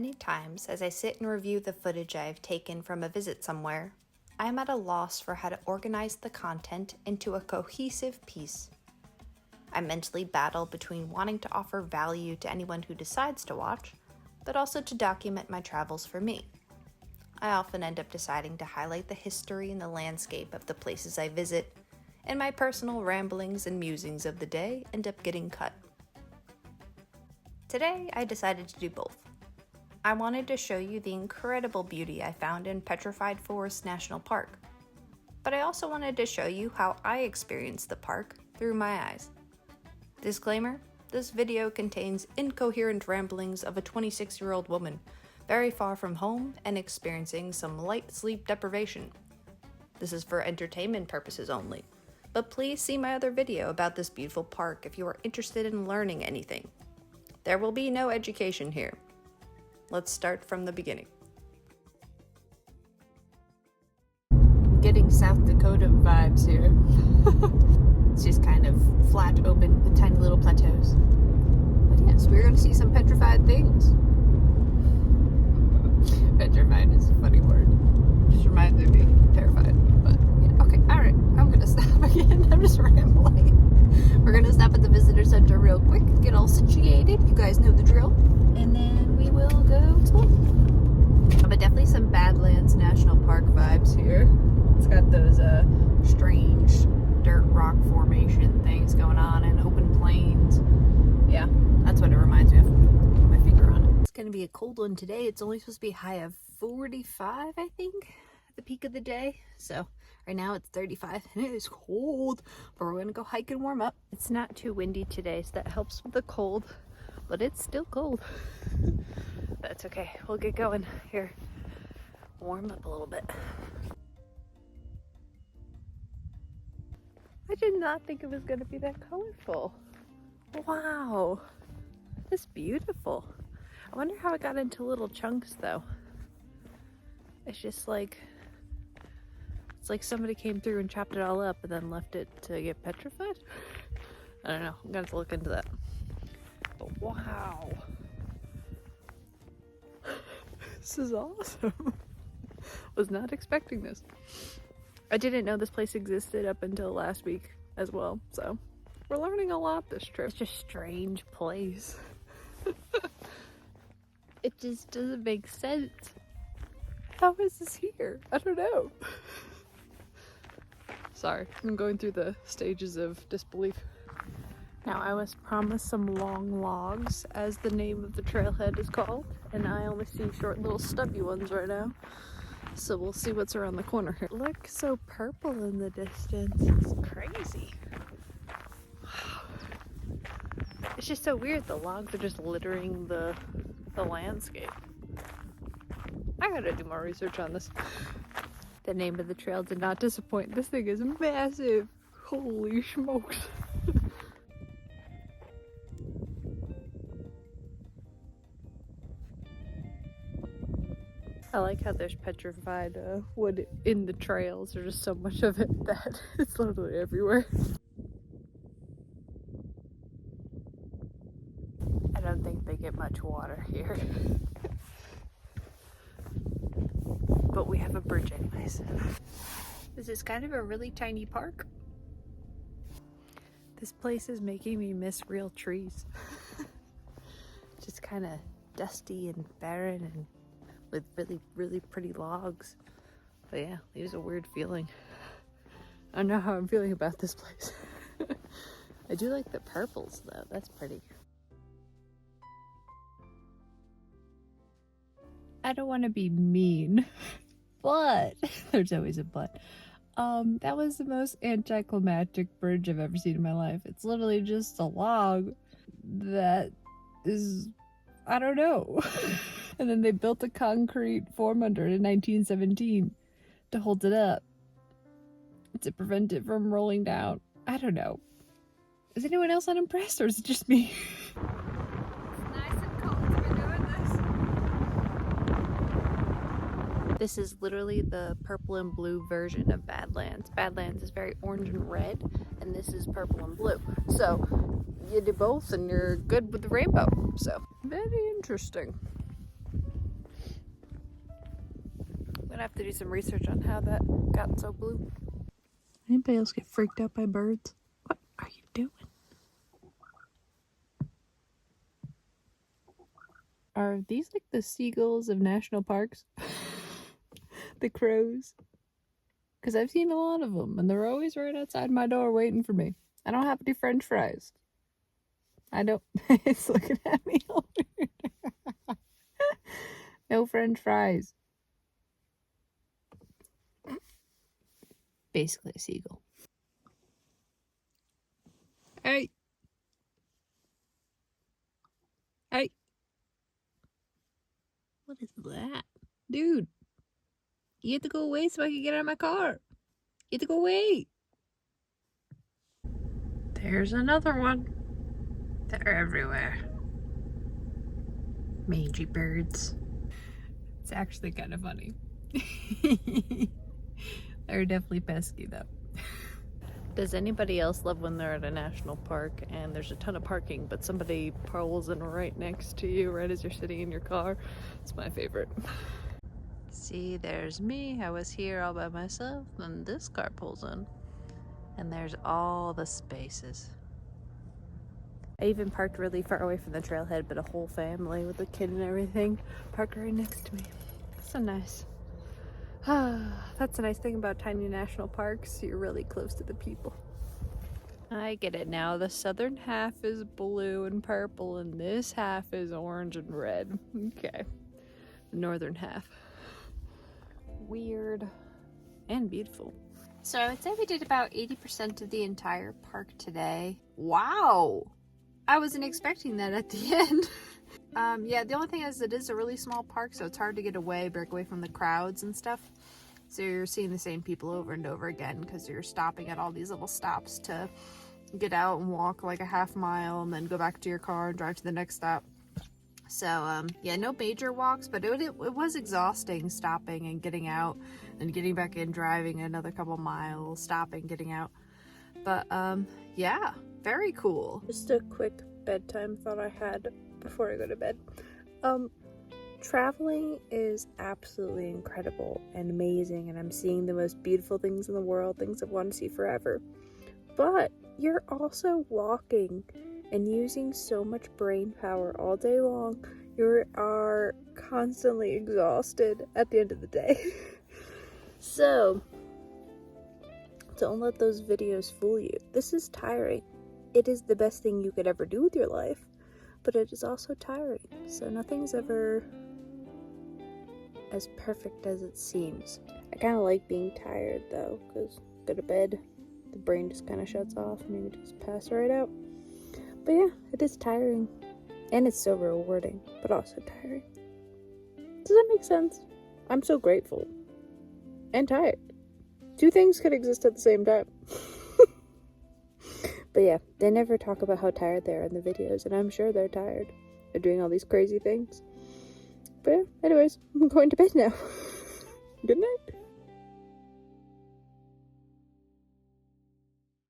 Many times, as I sit and review the footage I have taken from a visit somewhere, I am at a loss for how to organize the content into a cohesive piece. I mentally battle between wanting to offer value to anyone who decides to watch, but also to document my travels for me. I often end up deciding to highlight the history and the landscape of the places I visit, and my personal ramblings and musings of the day end up getting cut. Today, I decided to do both. I wanted to show you the incredible beauty I found in Petrified National Forest, but I also wanted to show you how I experienced the park through my eyes. Disclaimer, this video contains incoherent ramblings of a 26-year-old woman, very far from home and experiencing some light sleep deprivation. This is for entertainment purposes only, but please see my other video about this beautiful park if you are interested in learning anything. There will be no education here. Let's start from the beginning. Getting South Dakota vibes here. It's just kind of flat open with tiny little plateaus. But yes, we're going to see some petrified things. Petrified is a funny word. Just reminds me of being terrified. But yeah, okay, alright. I'm going to stop again. I'm just rambling. We're going to stop at the visitor center real quick, get all situated. You guys know the drill. And then we will go explore. But definitely some Badlands National Park vibes here. It's got those strange dirt rock formation things going on and open plains. Yeah, that's what it reminds me of. Put my finger on it. It's going to be a cold one today. It's only supposed to be a high of 45, I think, at the peak of the day. So right now it's 35 and it is cold, but we're going to go hike and warm up. It's not too windy today, so that helps with the cold, but it's still cold. That's okay. We'll get going here. Warm up a little bit. I did not think it was going to be that colorful. Wow. That's beautiful. I wonder how it got into little chunks though. It's just like, it's like somebody came through and chopped it all up and then left it to get petrified. I don't know. I'm going to have to look into that. But wow. This is awesome. Was not expecting this. I didn't know this place existed up until last week as well, so we're learning a lot this trip. It's just a strange place. It just doesn't make sense. How is this here? I don't know. Sorry, I'm going through the stages of disbelief. Now, I was promised some long logs, as the name of the trailhead is called, and I only see short little stubby ones right now. So we'll see what's around the corner here. Look, so purple in the distance. It's crazy. It's just so weird. The logs are just littering the landscape. I gotta do more research on this. The name of the trail did not disappoint. This thing is massive. Holy smokes. I like how there's petrified wood in the trails. There's just so much of it that it's literally everywhere. I don't think they get much water here. But we have a bridge anyways. This is kind of a really tiny park. This place is making me miss real trees. Just kind of dusty and barren and with really, really pretty logs. But yeah, leaves a weird feeling. I don't know how I'm feeling about this place. I do like the purples though, that's pretty. I don't want to be mean, but there's always a but. That was the most anticlimactic bridge I've ever seen in my life. It's literally just a log that is, I don't know. And then they built a concrete form under it in 1917 to hold it up to prevent it from rolling down. I don't know. Is anyone else unimpressed or is it just me? It's nice and cold to be doing this. This is literally the purple and blue version of Badlands. Badlands is very orange and red, and this is purple and blue. So you do both and you're good with the rainbow. So very interesting. have to do some research on how that got so blue. Anybody else get freaked out by birds? What are you doing? Are these like the seagulls of national parks? The crows? Because I've seen a lot of them, and they're always right outside my door waiting for me. I don't have any French fries. I don't. It's looking at me over there. No French fries. Basically a seagull. Hey. Hey. What is that? Dude. You have to go away so I can get out of my car. You have to go away. There's another one. They're everywhere. Mangy birds. It's actually kind of funny. They're definitely pesky though. Does anybody else love when they're at a national park and there's a ton of parking, but somebody pulls in right next to you right as you're sitting in your car? It's my favorite. See, there's me. I was here all by myself, then this car pulls in. And there's all the spaces. I even parked really far away from the trailhead, but a whole family with a kid and everything parked right next to me. So nice. That's a nice thing about tiny national parks. You're really close to the people. I get it now. The southern half is blue and purple, and this half is orange and red. Okay. The northern half. Weird and beautiful. So I would say we did about 80% of the entire park today. Wow! I wasn't expecting that at the end. Yeah, the only thing is it is a really small park, so it's hard to get away, break away from the crowds and stuff. So you're seeing the same people over and over again because you're stopping at all these little stops to get out and walk like a half mile and then go back to your car and drive to the next stop. So, yeah, no major walks, but it was exhausting stopping and getting out and getting back in, driving another couple miles, stopping, getting out. But, yeah, very cool. Just a quick bedtime thought I had before I go to bed. Traveling is absolutely incredible and amazing, and I'm seeing the most beautiful things in the world, things I've wanted to see forever. But you're also walking and using so much brain power all day long. You are constantly exhausted at the end of the day. So, don't let those videos fool you. This is tiring. It is the best thing you could ever do with your life, but it is also tiring. So nothing's ever as perfect as it seems. I kind of like being tired though, because go to bed, the brain just kind of shuts off and you just pass right out. But yeah, it is tiring. And it's so rewarding, but also tiring. Does that make sense? I'm so grateful. And tired. Two things could exist at the same time. But yeah, they never talk about how tired they are in the videos, and I'm sure they're tired. They're doing all these crazy things. But yeah, anyways, I'm going to bed now. Good night.